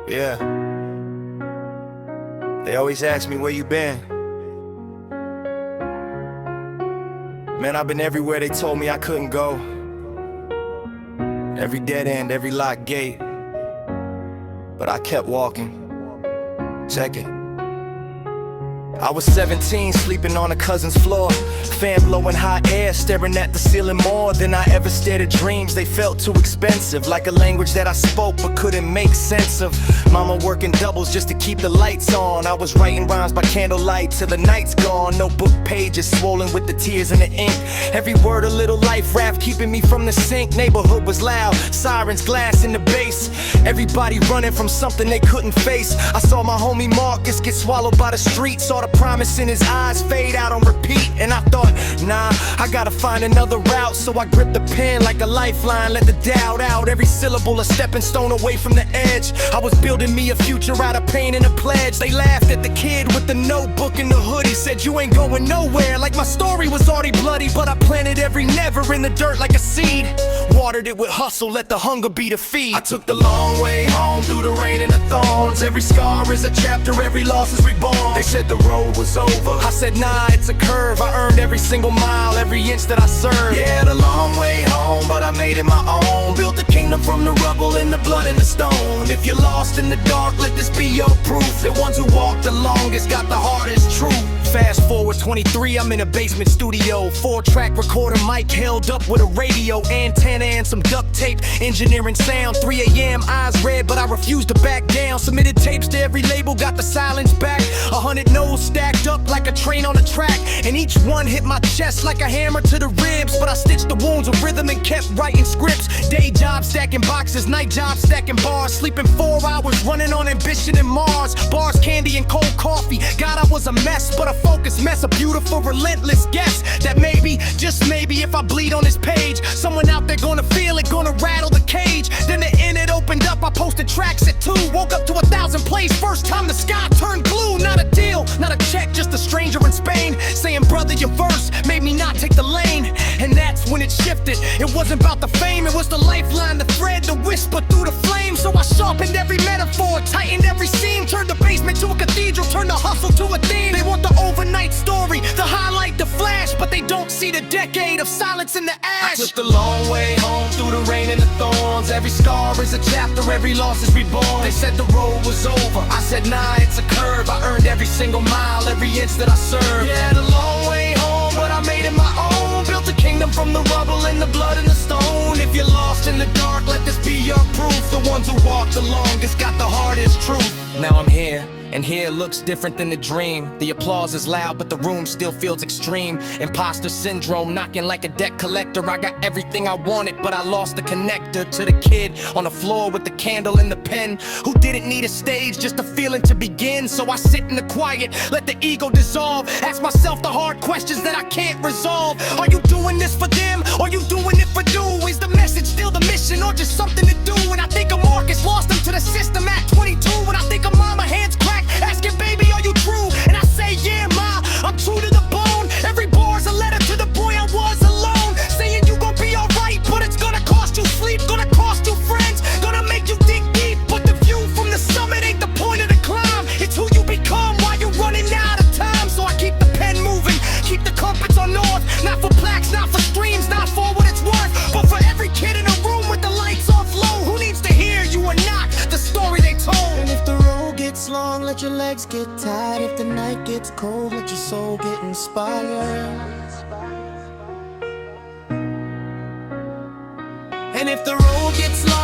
Yeah. They always ask me where you been. Man, I've been everywhere they told me I couldn't go. Every dead end, every locked gate. But I kept walking. Check it. I was 17, sleeping on a cousin's floor. Fan blowing hot air, staring at the ceiling more than I ever stared at dreams. They felt too expensive, like a language that I spoke but couldn't make sense of. Mama working doubles just to keep the lights on. I was writing rhymes by candlelight till the night's gone. Notebook pages swollen with the tears and the ink. Every word a little life raft keeping me from the sink. Neighborhood was loud, sirens, glass in the bass. Everybody running from something they couldn't face. I saw my homie Marcus get swallowed by the street. Saw the promise in his eyes fade out on repeat. And I thought, nah, I gotta find another route. So I gripped the pen like a lifeline, let the doubt out. Every syllable a stepping stone away from the edge. I was building me a future out of pain and a pledge. They laughed at the kid with the notebook and the hoodie. Said you ain't going nowhere, like my story was already bloody. But I planted every never in the dirt like a seed. Watered it with hustle, let the hunger be the feed. I took the long way home through the rain and the thorns. Every scar is a chapter, every loss is reborn. They said the road was over, I said nah, it's a curve. I earned every single mile, every inch that I served. Yeah, the long way home, but I made it my own. Built a kingdom from the rubble and the blood and the stone. If you're lost in the dark, let this be your proof. The ones who walk the longest got the hardest truth. Fast forward 23, I'm in a basement studio. 4-track recorder mic held up with a radio antenna and some duct tape, engineering sound. 3 a.m. eyes red, but I refused to back down. Submitted tapes to every label, got the silence back. 100 no's stacked up like a train on a track, and each one hit my chest like a hammer to the ribs. But I stitched the wounds with rhythm and kept writing scripts. Day job stacking boxes, night job stacking bars. Sleeping 4 hours, running on ambition and Mars. Bars, candy, and cold coffee. God, I was a mess, but a focused mess. A beautiful, relentless guess that maybe, just maybe, if I bleed on this page, someone out there gonna feel it, gonna rattle the cage. Then the internet opened up, I posted tracks at 2. Woke up to 1,000 plays, first time the sky turned blue. Not a deal, not a check, just a stranger in Spain saying, brother, your verse made me not take the lane. And that's when it shifted. It wasn't about the fame, it was the lifeline, the thread, the whisper through the flame. So I sharpened every metaphor, tightened every seam, turned the basement to a cathedral, turned the hustle to a theme. They want the overnight story, the highlight, the flash, but they don't see the decade of silence in the ash. I took the long way home through the rain and the thorns. Every scar is a chapter, every loss is reborn. They said the road was over, I said nah, it's a curve. I earned every single mile, every inch that I served. Yeah, the long way home, but I made it my own. Built a kingdom from the rubble and the blood and the stone. If you're lost in the dark, let this be your proof. The ones who walk the longest got the hardest truth. Now I'm here, and here looks different than the dream. The applause is loud, but the room still feels extreme. Imposter syndrome knocking like a debt collector. I got everything I wanted, but I lost the connector to the kid on the floor with the candle and the pen, who didn't need a stage, just a feeling to begin. So I sit in the quiet, let the ego dissolve. Ask myself the hard questions that I can't resolve. Are you doing this for them? Are you doing it for you? Is the message still the mission, or just something to do? And I think of Marcus, lost him to the system at 22. And I think of mama, hands cracked, asking, baby, are you true? And I say, yeah, ma, I'm true to the bone. Every bar's a letter to the boy I was alone, saying you gon' be alright, but it's gonna cost you sleep, gonna cost you friends, gonna make you dig deep. But the view from the summit ain't the point of the climb, it's who you become while you're running out of time. So I keep the pen moving, keep the compass on north. Not for plaques, not for streams, not for what it's worth, but for every kid in a room with the lights off low, who needs to hear you or not the story they told. And if the road gets long, let your legs get tired. If the night gets cold, let your soul get inspired. And if the road gets long,